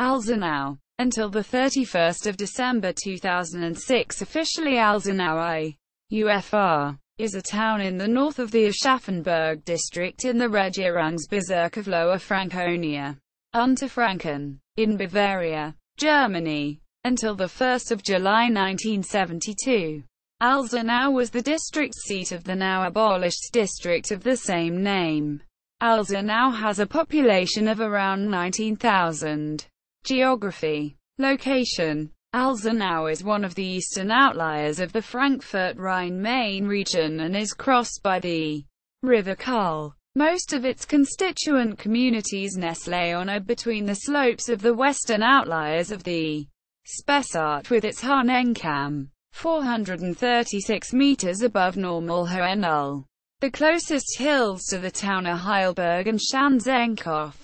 Alzenau. Until 31 December 2006, officially Alzenau i.UFr is a town in the north of the Aschaffenburg district in the Regierungsbezirk of Lower Franconia, Unterfranken, in Bavaria, Germany. Until 1 July 1972, Alzenau was the district seat of the now abolished district of the same name. Alzenau has a population of around 19,000. Geography. Location. Alzenau is one of the eastern outliers of the Frankfurt-Rhine-Main region and is crossed by the river Karl. Most of its constituent communities nestle on or between the slopes of the western outliers of the Spessart with its Hahnenkamm, 436 meters above normal Hohe Null. The closest hills to the town are Heilberg and Schanzenkopf,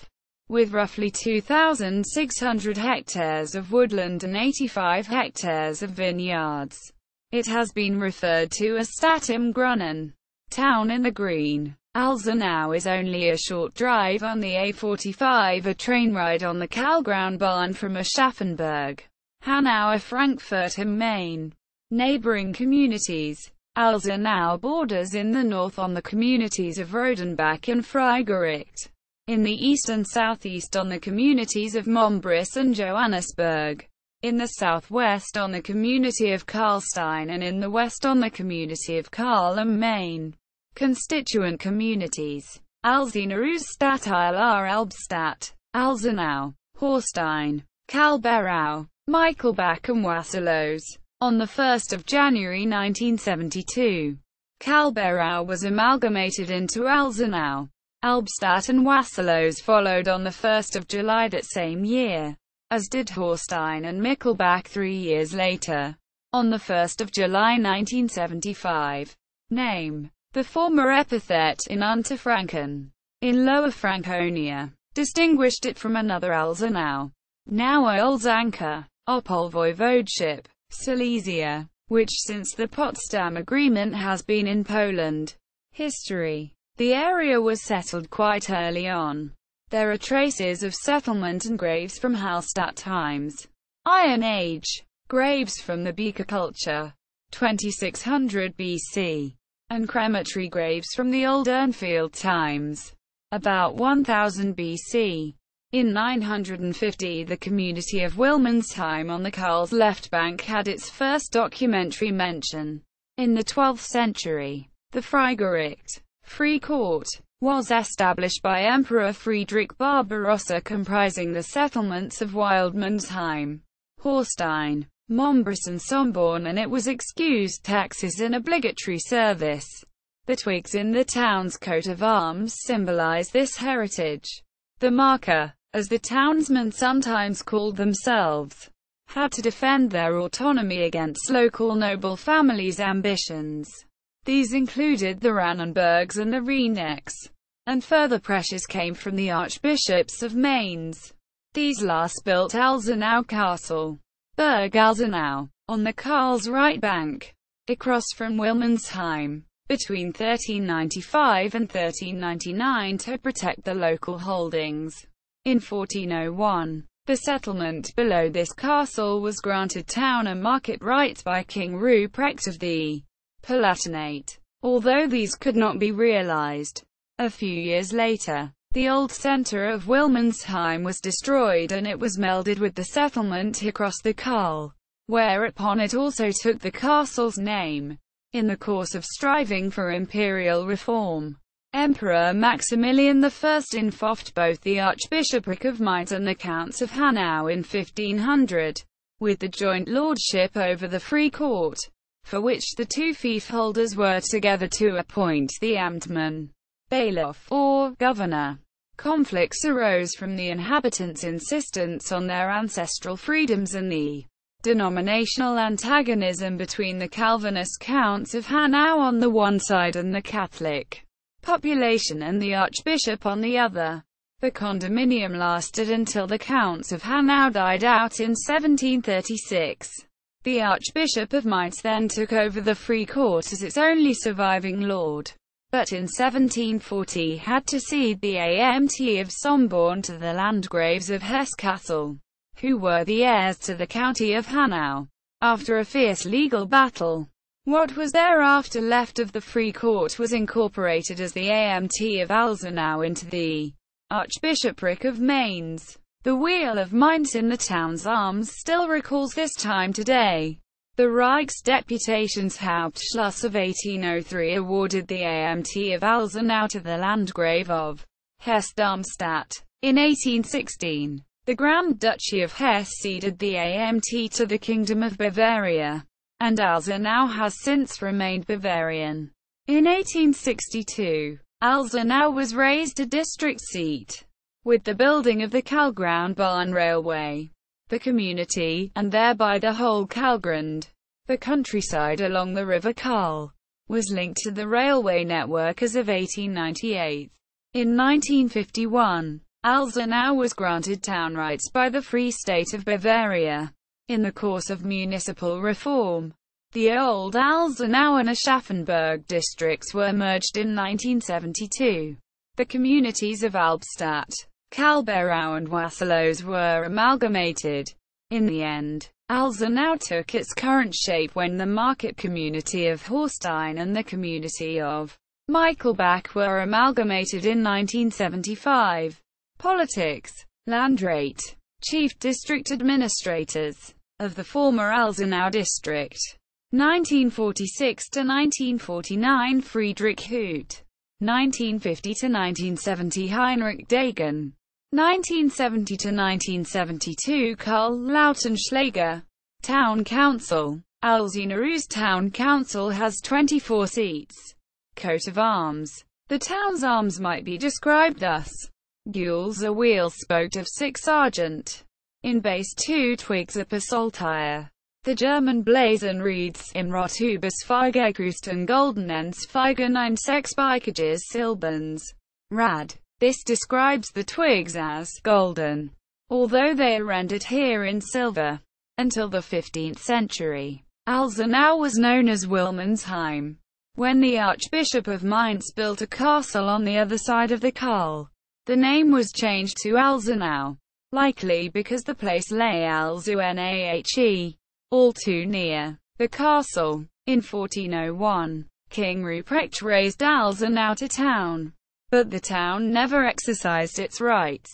with roughly 2,600 hectares of woodland and 85 hectares of vineyards. It has been referred to as Stadt im Grünen, town in the green. Alzenau is only a short drive on the A45, a train ride on the Kalgraunbahn from Aschaffenburg, Hanau, Frankfurt am Main. Neighboring communities. Alzenau borders in the north on the communities of Rodenbach and Friedericht, in the east and southeast on the communities of Mombris and Johannesburg, in the southwest on the community of Karlstein, and in the west on the community of Karl am Main. Constituent communities. Alzenau's Stadtteil are Albstadt, Alzenau, Horstein, Kalberau, Michelbach and Wasserlos. On 1 January 1972, Kalberau was amalgamated into Alzenau. Albstadt and Wasserlos followed on 1 July that same year, as did Horstein and Michelbach 3 years later. On 1 July 1975, name. The former epithet in Unterfranken, in Lower Franconia, distinguished it from another Alzenau, now Olszanka, Opole Voivodeship, Silesia, which since the Potsdam Agreement has been in Poland. History. The area was settled quite early on. There are traces of settlement and graves from Hallstatt times. Iron Age. Graves from the Beaker culture, 2600 BC. And crematory graves from the Old Urnfield times, about 1000 BC. In 950, the community of Wilmensheim on the Karl's left bank had its first documentary mention. In the 12th century, the Friedericht, Free Court, was established by Emperor Friedrich Barbarossa, comprising the settlements of Wildmansheim, Horstein, Mombris and Somborn, and it was excused taxes and obligatory service. The twigs in the town's coat of arms symbolize this heritage. The marker, as the townsmen sometimes called themselves, had to defend their autonomy against local noble families' ambitions. These included the Rannenbergs and the Reinecks, and further pressures came from the archbishops of Mainz. These last built Alzenau Castle, Burg Alzenau, on the Karl's right bank, across from Wilmensheim, between 1395 and 1399 to protect the local holdings. In 1401, the settlement below this castle was granted town and market rights by King Ruprecht of the Palatinate, although these could not be realized. A few years later, the old center of Wilmensheim was destroyed and it was melded with the settlement across the Karl, whereupon it also took the castle's name. In the course of striving for imperial reform, Emperor Maximilian I involved both the Archbishopric of Mainz and the Counts of Hanau in 1500, with the joint lordship over the Free Court, for which the two fiefholders were together to appoint the Amtmann, bailiff, or governor. Conflicts arose from the inhabitants' insistence on their ancestral freedoms and the denominational antagonism between the Calvinist Counts of Hanau on the one side and the Catholic population and the Archbishop on the other. The condominium lasted until the Counts of Hanau died out in 1736. The Archbishop of Mainz then took over the Free Court as its only surviving lord, but in 1740 had to cede the Amt of Somborn to the Landgraves of Hesse-Kassel. who were the heirs to the county of Hanau. After a fierce legal battle, what was thereafter left of the Free Court was incorporated as the Amt of Alzenau into the Archbishopric of Mainz. The Wheel of Mainz in the town's arms still recalls this time today. The Reichsdeputationshauptschluss of 1803 awarded the Amt of Alzenau to the Landgrave of Hesse-Darmstadt. In 1816, the Grand Duchy of Hesse ceded the Amt to the Kingdom of Bavaria, and Alzenau has since remained Bavarian. In 1862, Alzenau was raised a district seat. With the building of the Kalgrauenbahn railway, the community, and thereby the whole Kalgrund, the countryside along the river Kal, was linked to the railway network as of 1898. In 1951, Alzenau was granted town rights by the Free State of Bavaria. In the course of municipal reform, the old Alzenau and Aschaffenburg districts were merged in 1972. The communities of Albstadt, Kalberau and Wasselos were amalgamated. In the end, Alzenau took its current shape when the market community of Horstein and the community of Michelbach were amalgamated in 1975. Politics. Landrat, chief district administrators of the former Alzenau district. 1946 to 1949 Friedrich Huth. 1950 to 1970 Heinrich Dagen. 1970 to 1972 Karl Lautenschläger. Town Council. Alzenau's Town Council has 24 seats. Coat of arms. The town's arms might be described thus. Gules a wheel spoked of 6 argent. In base 2 twigs a saltire. The German blazon reads, Im Rotubus Feigekreusten Goldenens Feige 9 Sechsbeicages Silberns. Rad. This describes the twigs as golden, although they are rendered here in silver. Until the 15th century, Alzenau was known as Wilmensheim. When the Archbishop of Mainz built a castle on the other side of the Kal, the name was changed to Alzenau, likely because the place lay Alzenahe, all too near the castle. In 1401, King Ruprecht raised Alzenau to town, but the town never exercised its rights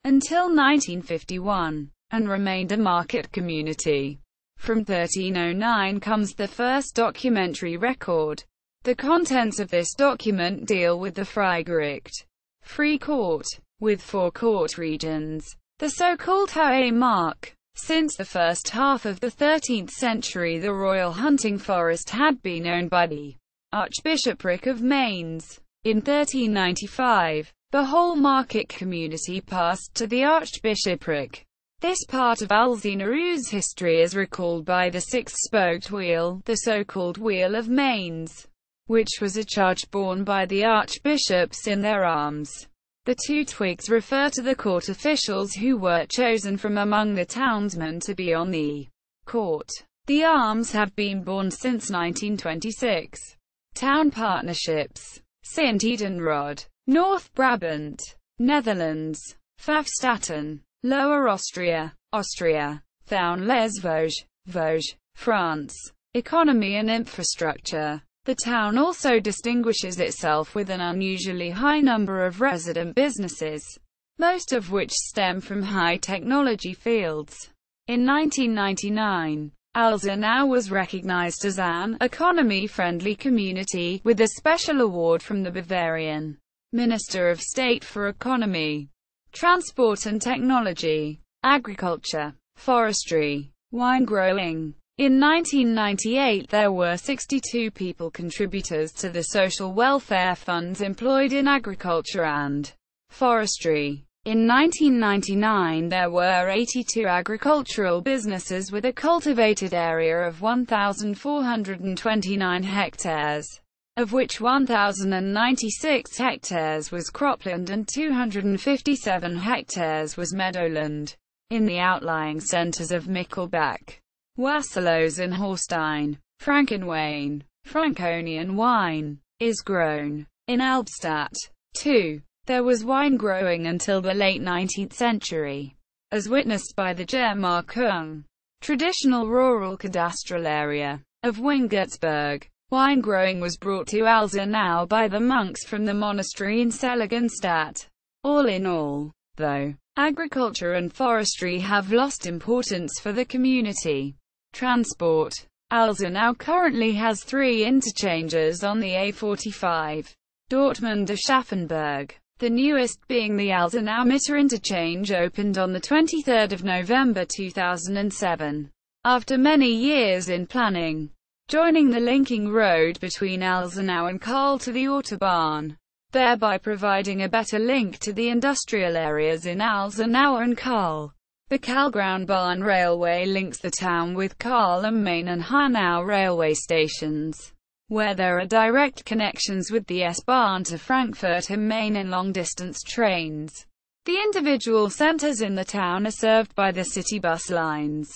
until 1951, and remained a market community. From 1309 comes the first documentary record. The contents of this document deal with the Freigericht, Free Court, with 4 court regions, the so-called Hohe Mark. Since the first half of the 13th century, the royal hunting forest had been owned by the Archbishopric of Mainz. In 1395, the whole market community passed to the Archbishopric. This part of Alzenau's history is recalled by the 6-spoked wheel, the so-called Wheel of Mainz, which was a charge borne by the archbishops in their arms. The 2 twigs refer to the court officials who were chosen from among the townsmen to be on the court. The arms have been borne since 1926. Town partnerships. Sint Edenrod, North Brabant, Netherlands. Pfaffstatten, Lower Austria, Austria. Thaun les Vosges, Vosges, France. Economy and infrastructure. The town also distinguishes itself with an unusually high number of resident businesses, most of which stem from high-technology fields. In 1999, Alzenau was recognized as an economy-friendly community, with a special award from the Bavarian Minister of State for Economy, Transport and Technology, Agriculture, Forestry, Wine Growing. In 1998 there were 62 people contributors to the social welfare funds employed in agriculture and forestry. In 1999 there were 82 agricultural businesses with a cultivated area of 1,429 hectares, of which 1,096 hectares was cropland and 257 hectares was meadowland. In the outlying centres of Michelbach, Wasselos and Horstein, Frankenwein, Franconian wine, is grown. In Albstadt, too, there was wine growing until the late 19th century. as witnessed by the Gemarkung, traditional rural cadastral area, of Wingertsburg. Wine growing was brought to Alzenau by the monks from the monastery in Seligenstadt. All in all, though, agriculture and forestry have lost importance for the community. Transport. Alzenau currently has 3 interchanges on the A45. Dortmund-Aschaffenburg. The newest being the Alzenau-Mitte interchange, opened on 23 November 2007. After many years in planning, joining the linking road between Alzenau and Karl to the Autobahn, thereby providing a better link to the industrial areas in Alzenau and Karl. The Karlgrauenbahn railway links the town with Karl am Main and Hanau railway stations, where there are direct connections with the S-Bahn to Frankfurt am Main and long-distance trains. The individual centers in the town are served by the city bus lines.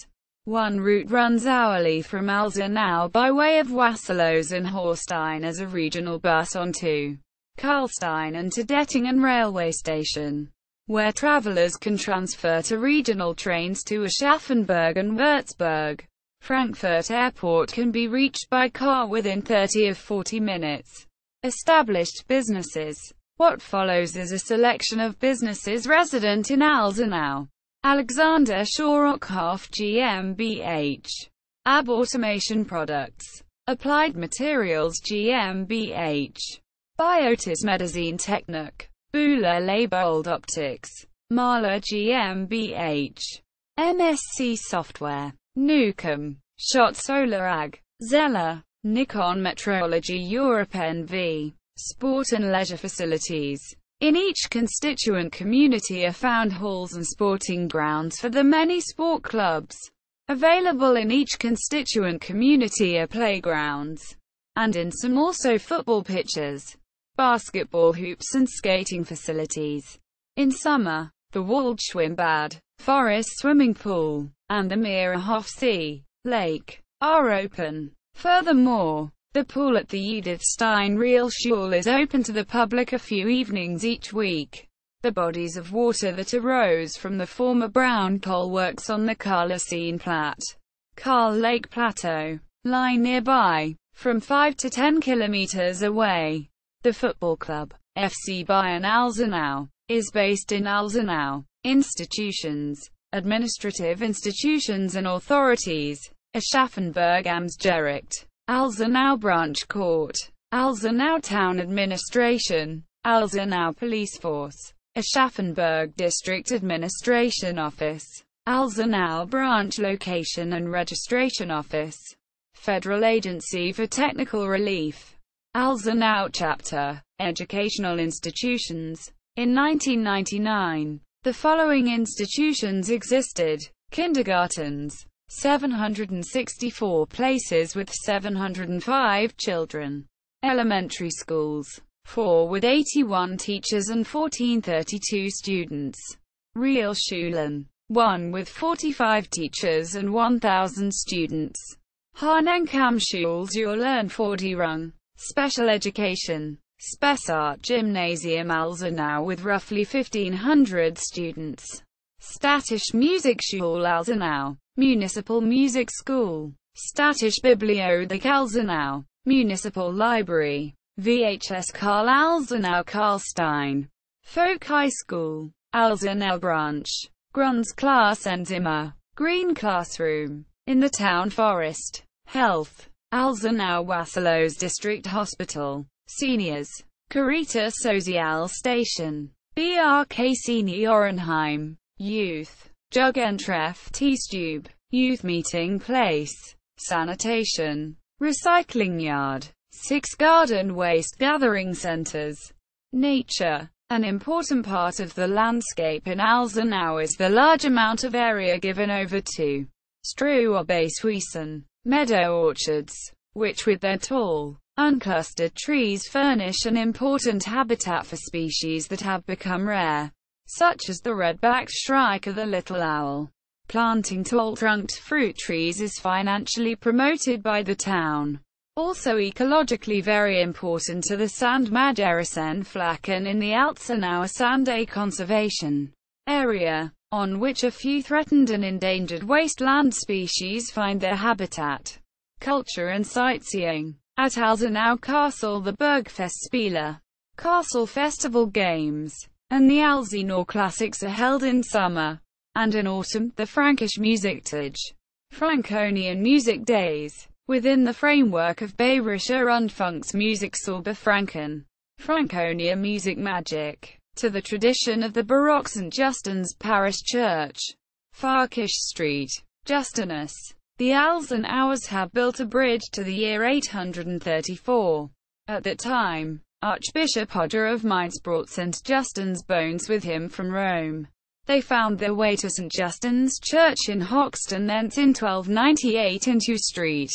One route runs hourly from Alzenau by way of Wasserlos and Horstein as a regional bus on to Karlstein and to Dettingen railway station, where travelers can transfer to regional trains to Aschaffenburg and Würzburg. Frankfurt Airport can be reached by car within 30 or 40 minutes. Established businesses. What follows is a selection of businesses resident in Alzenau. Alexander Schorokhoff GmbH. AB Automation Products. Applied Materials GmbH. Biotis Medizin Technik. Bühler Leibold Optics. Mahler GmbH. MSC Software. Nukem. Schott Solar AG. Zeller. Nikon Metrology Europe NV. Sport and leisure facilities. In each constituent community are found halls and sporting grounds for the many sport clubs. Available in each constituent community are playgrounds, and in some also football pitches, basketball hoops and skating facilities. In summer, the Waldschwimmbad, forest swimming pool, and the Meerhof Sea Lake are open. Furthermore, the pool at the Edith Stein Realschule is open to the public a few evenings each week. The bodies of water that arose from the former brown coal works on the Karl-Platte, Karl Lake Plateau, lie nearby, from 5 to 10 kilometers away. The football club, FC Bayern Alzenau, is based in Alzenau. Institutions. Administrative institutions and authorities. Aschaffenburg Amtsgericht. Alzenau Branch Court. Alzenau Town Administration. Alzenau Police Force. Aschaffenburg District Administration Office. Alzenau Branch Location and Registration Office. Federal Agency for Technical Relief. Alzenau Chapter. Educational institutions. In 1999, the following institutions existed. Kindergartens. 764 places with 705 children. Elementary schools. 4 with 81 teachers and 1432 students. Realschulen. 1 with 45 teachers and 1000 students. Harnenkammschule Lernforderung. Special education. Spessart Gymnasium Alzenau with roughly 1500 students. Statische Musikschule Alzenau. Municipal Music School. Statische Bibliothek Alzenau. Municipal Library. VHS Karl Alzenau Karlstein. Folk High School. Alzenau Branch. Grundklassenzimmer. Green Classroom. In the Town Forest. Health. Alzenau Wasserlos District Hospital. Seniors. Carita Social Station. BRK Seniorenheim. Youth. Jugendtreff Teestube. Youth Meeting Place. Sanitation. Recycling Yard. 6 garden waste gathering centers. Nature. An important part of the landscape in Alzenau is the large amount of area given over to Strauobaswiesen, meadow orchards, which with their tall, unclustered trees furnish an important habitat for species that have become rare, such as the red-backed shrike or the little owl. Planting tall-trunked fruit trees is financially promoted by the town. Also ecologically very important to the Sandmagerisen Flacken in the Alzenauer Sande Conservation Area. on which a few threatened and endangered wasteland species find their habitat. Culture and sightseeing. At Alzenau Castle, the Burgfestspiele, Castle Festival Games, and the Alzenau Classics are held in summer, and in autumn, the Frankisch Musiktage, Franconian Music Days, within the framework of Bayerischer Rundfunksmusik Franken, Franconia Music Magic, to the tradition of the Baroque St. Justin's Parish Church, Farkisch Street, Justinus. The Alzenauers have built a bridge to the year 834. At that time, Archbishop Hodger of Mainz brought St. Justin's bones with him from Rome. They found their way to St. Justin's Church in Hoxton, thence in 1298 into Street,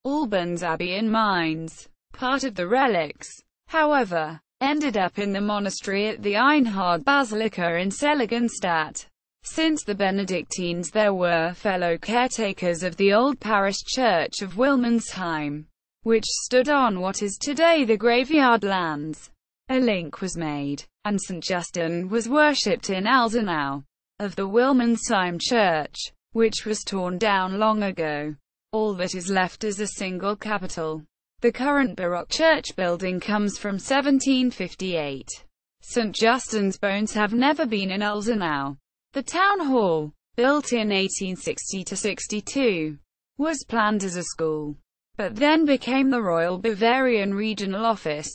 Albans Abbey in Mainz. Part of the relics, however, ended up in the monastery at the Einhard Basilica in Seligenstadt. Since the Benedictines there were fellow caretakers of the old parish church of Wilmensheim, which stood on what is today the graveyard lands. A link was made, and St. Justin was worshipped in Alzenau. Of the Wilmensheim church, which was torn down long ago, all that is left is a single capital. The current Baroque church building comes from 1758. St. Justin's bones have never been in Alzenau. The town hall, built in 1860–62, was planned as a school, but then became the Royal Bavarian Regional Office.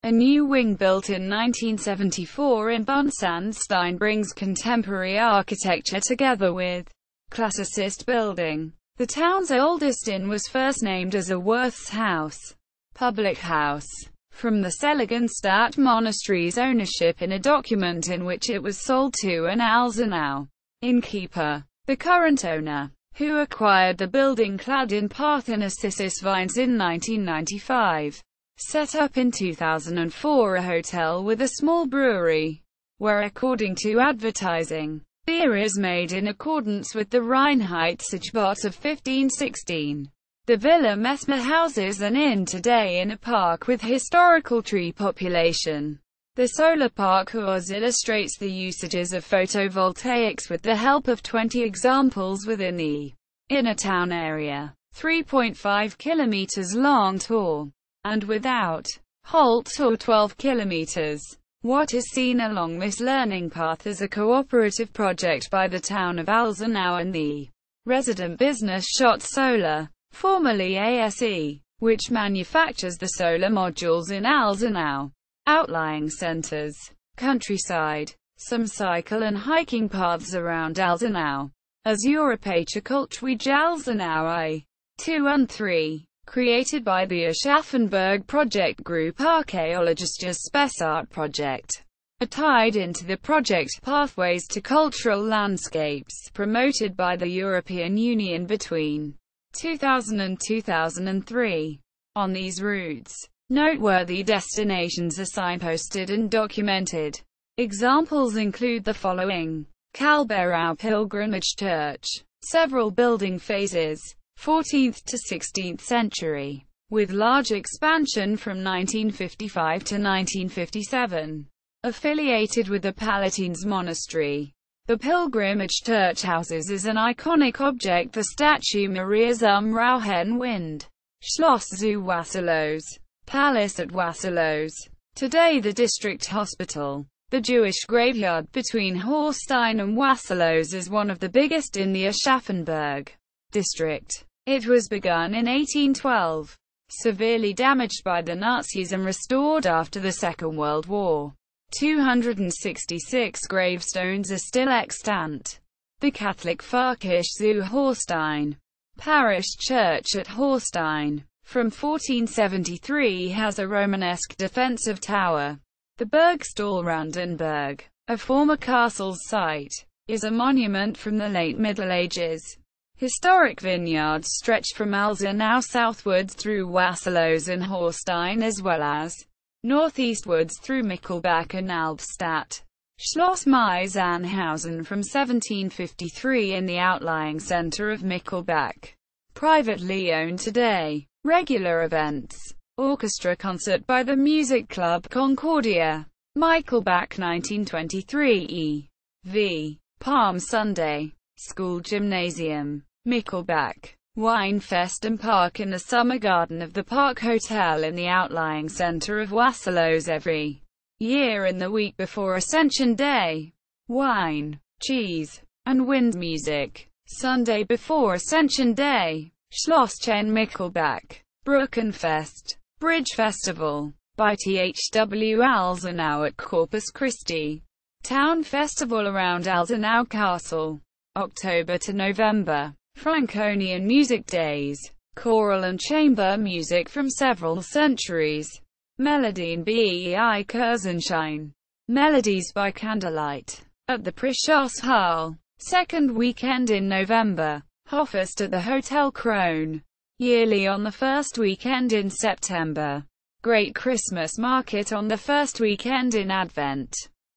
A new wing built in 1974 in Buntsandstein brings contemporary architecture together with classicist building. The town's oldest inn was first named as a Wirtshaus, public house, from the Seligenstadt monastery's ownership in a document in which it was sold to an Alzenau innkeeper. The current owner, who acquired the building clad in Parthenocissus vines in 1995, set up in 2004 a hotel with a small brewery, where according to advertising, beer is made in accordance with the Reinheitsgebot of 1516. The Villa Messmer houses an inn today in a park with historical tree population. The solar park Haus illustrates the usages of photovoltaics with the help of 20 examples within the inner town area. 3.5 kilometers long tour, and without halt tour 12 kilometers. What is seen along this learning path is a cooperative project by the town of Alzenau and the resident business Schott Solar, formerly ASE, which manufactures the solar modules in Alzenau. Outlying centers, countryside, some cycle and hiking paths around Alzenau. As Europäische Kulturwege Alzenau I.2 and 3, created by the Aschaffenburg project group Archäologisches Spessart project, are tied into the project Pathways to Cultural Landscapes, promoted by the European Union between 2000 and 2003. On these routes, noteworthy destinations are signposted and documented. Examples include the following: Kalberau Pilgrimage Church, several building phases, 14th to 16th century, with large expansion from 1955 to 1957, affiliated with the Palatines Monastery. The Pilgrimage Church houses as an iconic object the statue Maria zum Rauhenwind, Schloss zu Wasserlos, Palace at Wasserlos. Today the district hospital. The Jewish graveyard between Horstein and Wasserlos is one of the biggest in the Aschaffenburg district. It was begun in 1812, severely damaged by the Nazis and restored after the Second World War. 266 gravestones are still extant. The Catholic Farkisch zu Horstein parish church at Horstein, from 1473, has a Romanesque defensive tower. The Burgstall Randenburg, a former castle's site, is a monument from the late Middle Ages. Historic vineyards stretch from Alzenau southwards through Wasserlos and Horstein as well as northeastwards through Michelbach and Albstadt. Schloss Meisenhausen from 1753 in the outlying centre of Michelbach. Privately owned today. Regular events. Orchestra concert by the music club Concordia. Michelbach 1923 e.V. Palm Sunday, School Gymnasium, Mickelbach, Winefest and Park in the summer garden of the Park Hotel in the outlying center of Wasselos every year in the week before Ascension Day. Wine, cheese, and wind music. Sunday before Ascension Day, Schlosschen Mickelbach, Brückenfest, Bridge Festival, by THW Alzenau at Corpus Christi. Town Festival around Alzenau Castle, October to November. Franconian Music Days, choral and chamber music from several centuries. Melodien bei Kerzenschein, melodies by candlelight, at the Prischaushall. Second weekend in November. Hoffest at the Hotel Krone, yearly on the first weekend in September. Great Christmas Market on the first weekend in Advent.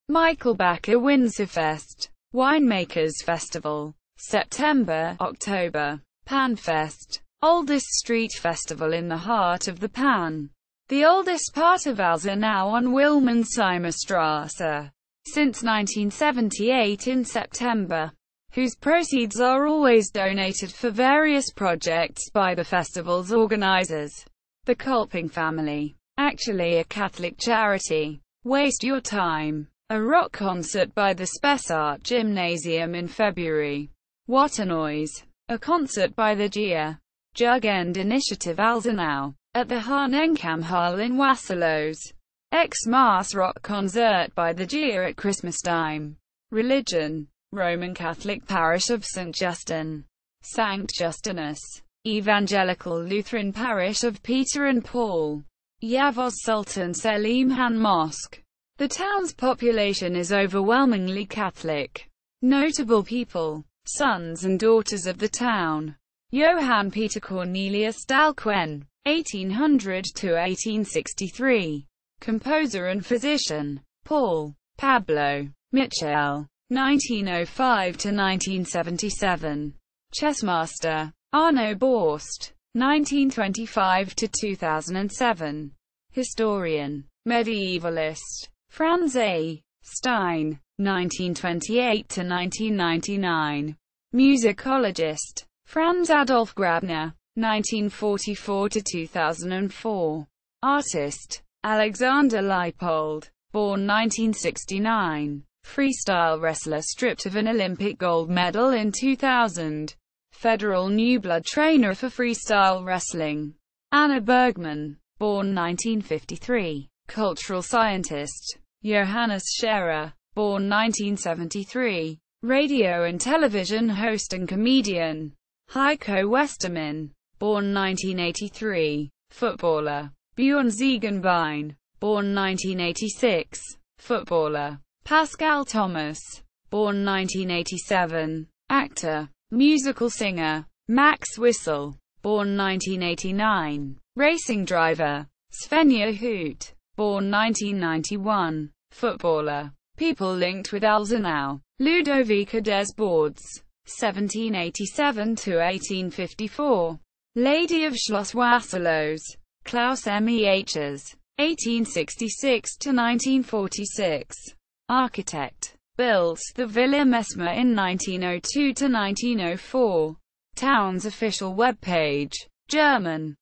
Michelbacher Winzerfest, Winemakers Festival, September, October. Panfest, oldest street festival in the heart of the Pan. The oldest part of Alzenau on Wilmensheimer Strasse. Since 1978 in September. Whose proceeds are always donated for various projects by the festival's organizers. The Kolping family. Actually a Catholic charity. Waste Your Time. A rock concert by the Spessart Gymnasium in February. What a Noise. A concert by the GIA. Jugend Initiative Alzenau. At the Harnenkammhall in Wasselos. X-Mass rock concert by the GIA at Christmas time. Religion. Roman Catholic Parish of St. Justin. Sankt Justinus. Evangelical Lutheran Parish of Peter and Paul. Yavuz Sultan Selim Han Mosque. The town's population is overwhelmingly Catholic. Notable people, sons and daughters of the town. Johann Peter Cornelius Dalquen, 1800–1863. Composer and physician. Paul, Pablo, Michel, 1905–1977. Chessmaster. Arno Borst, 1925–2007. Historian. Medievalist. Franz A. Stein, 1928–1999. Musicologist. Franz Adolf Grabner, 1944–2004. Artist. Alexander Leipold, born 1969. Freestyle wrestler stripped of an Olympic gold medal in 2000. Federal New Blood trainer for freestyle wrestling. Anna Bergman, born 1953. Cultural scientist. Johannes Scherer, born 1973. Radio and television host and comedian. Heiko Westermann, born 1983. Footballer. Bjorn Ziegenbein, born 1986. Footballer. Pascal Thomas, born 1987. Actor. Musical singer. Max Wissel, born 1989. Racing driver. Svenja Hoot, born 1991. Footballer. People linked with Alzenau. Ludovica des Bordes, 1787–1854. Lady of Schloss Wasselos. Klaus Mehs, 1866–1946. Architect. Built the Villa Mesmer in 1902–1904. Town's official webpage. German.